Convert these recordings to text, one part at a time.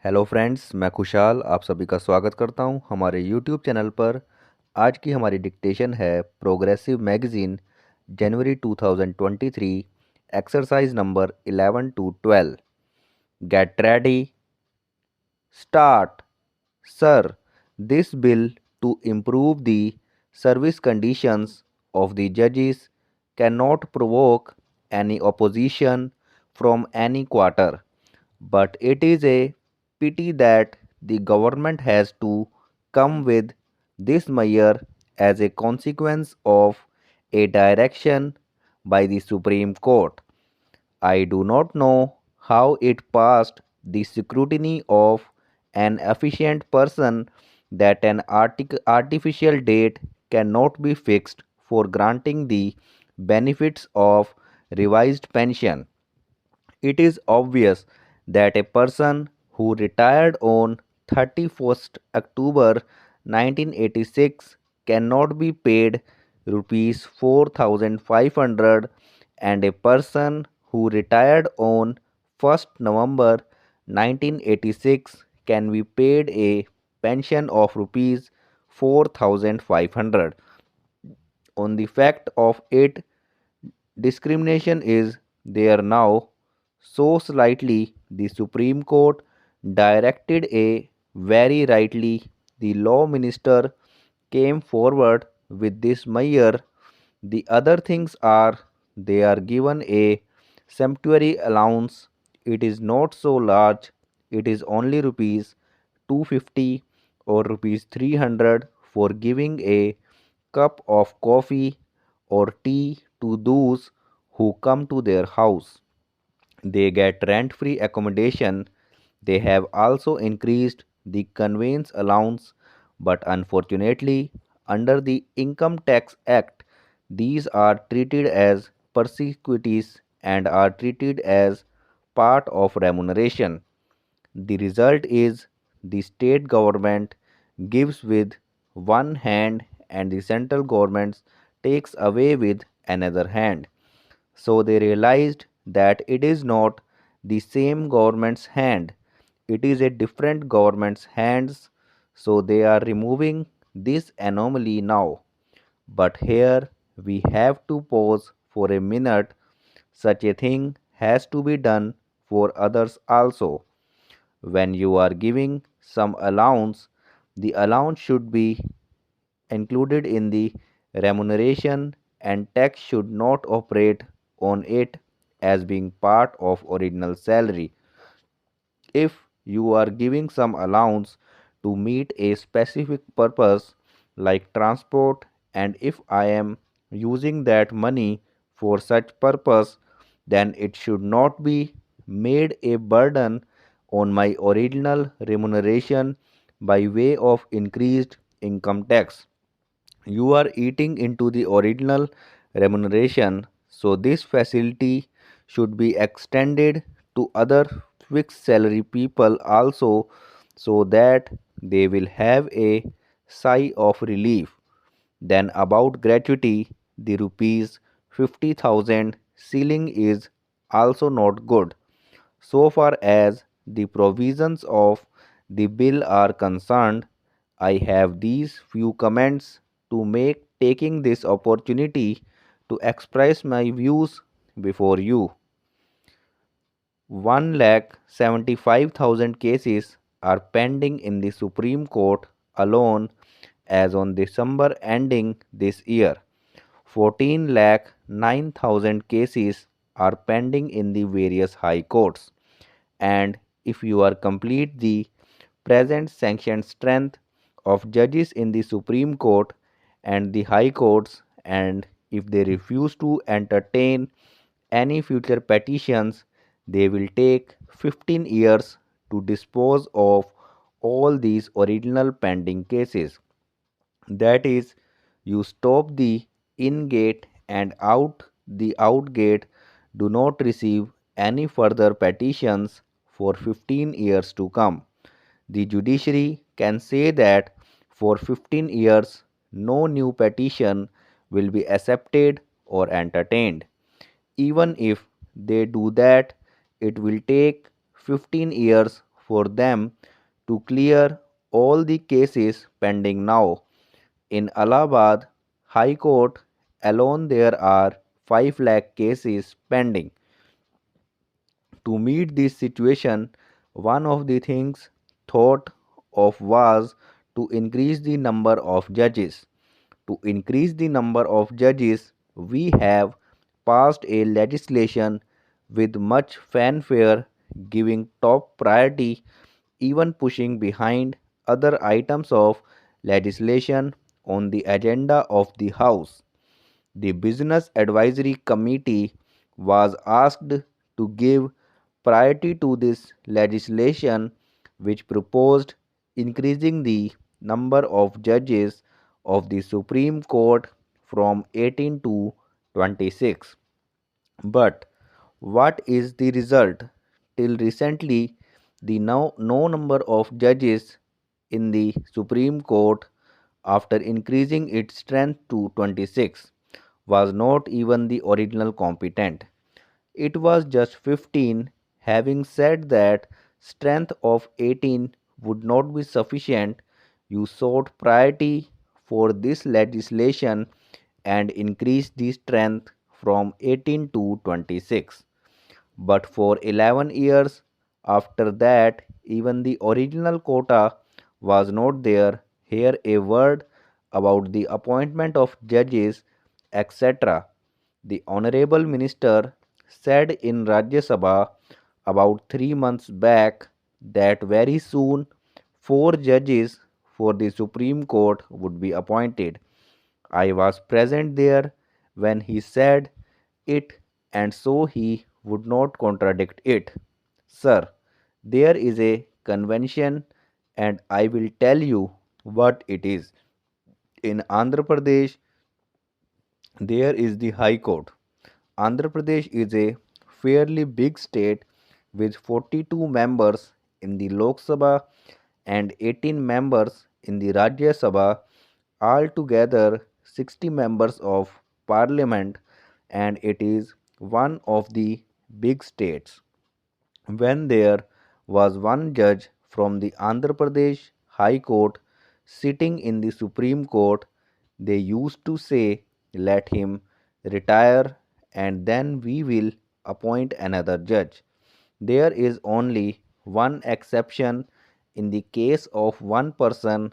Hello friends, मैं खुशाल आप सभी का स्वागत करता हूं हमारे यूट्यूब चैनल पर। आज की हमारी डिक्टेशन है progressive magazine January 2023, exercise number 11 to 12। Get ready, start. Sir, this bill to improve the service conditions of the judges cannot provoke any opposition from any quarter, but it is a pity that the government has to come with this measure as a consequence of a direction by the Supreme Court. I do not know how it passed the scrutiny of an efficient person that an artificial date cannot be fixed for granting the benefits of revised pension. It is obvious that a person who retired on 31st October 1986 cannot be paid rupees 4500 and a person who retired on 1st November 1986 can be paid a pension of rupees 4500. On the fact of it, discrimination is there now. So slightly the Supreme Court directed a very rightly the law minister came forward with this measure. The other things are they are given a sumptuary allowance. It is not so large. It is only rupees 250 or rupees 300 for giving a cup of coffee or tea to those who come to their house. They get rent free accommodation. They have also increased the conveyance allowance, but unfortunately, under the Income Tax Act, these are treated as persecuties and are treated as part of remuneration. The result is the state government gives with one hand and the central government takes away with another hand. So they realized that it is not the same government's hand, it is a different government's hands. So they are removing this anomaly now. But here we have to pause for a minute. Such a thing has to be done for others also. When you are giving some allowance, the allowance should be included in the remuneration and tax should not operate on it as being part of original salary. If you are giving some allowance to meet a specific purpose like transport, and if I am using that money for such purpose, then it should not be made a burden on my original remuneration by way of increased income tax. You are eating into the original remuneration, so this facility should be extended to other fixed salary people also so that they will have a sigh of relief. Then about gratuity, the rupees 50,000 ceiling is also not good. So far as the provisions of the bill are concerned, I have these few comments to make, taking this opportunity to express my views before you. 1,75,000 cases are pending in the Supreme Court alone as on December ending this year. 14,09,000 cases are pending in the various high courts. And if you are complete the present sanctioned strength of judges in the Supreme Court and the high courts, and if they refuse to entertain any future petitions, they will take 15 years to dispose of all these original pending cases. That is, you stop the in gate and out the out gate, do not receive any further petitions for 15 years to come. The judiciary can say that for 15 years no new petition will be accepted or entertained. Even if they do that, it will take 15 years for them to clear all the cases pending now. In Allahabad High Court alone, there are 5 lakh cases pending. To meet this situation, one of the things thought of was to increase the number of judges. To increase the number of judges, we have passed a legislation with much fanfare, giving top priority, even pushing behind other items of legislation on the agenda of the House. The Business Advisory Committee was asked to give priority to this legislation, which proposed increasing the number of judges of the Supreme Court from 18 to 26. But what is the result? Till recently, the no number of judges in the Supreme Court, after increasing its strength to 26, was not even the original competent. It was just 15. Having said that strength of 18 would not be sufficient, you sought priority for this legislation and increased the strength from 18 to 26. But for 11 years after that, even the original quota was not there. Here a word about the appointment of judges, etc. The Honorable Minister said in Rajya Sabha about 3 months back that very soon 4 judges for the Supreme Court would be appointed. I was present there when he said it, and so he would not contradict it. Sir, there is a convention, and I will tell you what it is. In Andhra Pradesh, there is the High Court. Andhra Pradesh is a fairly big state with 42 members in the Lok Sabha and 18 members in the Rajya Sabha, altogether 60 members of parliament, and it is one of the big states. When there was one judge from the Andhra Pradesh High Court sitting in the Supreme Court, they used to say, "Let him retire and then we will appoint another judge." There is only one exception in the case of one person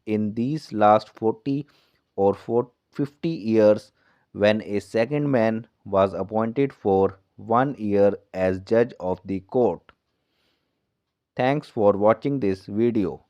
in these last 40 or 50 years when a second man was appointed for 1 year as judge of the court. Thanks for watching this video.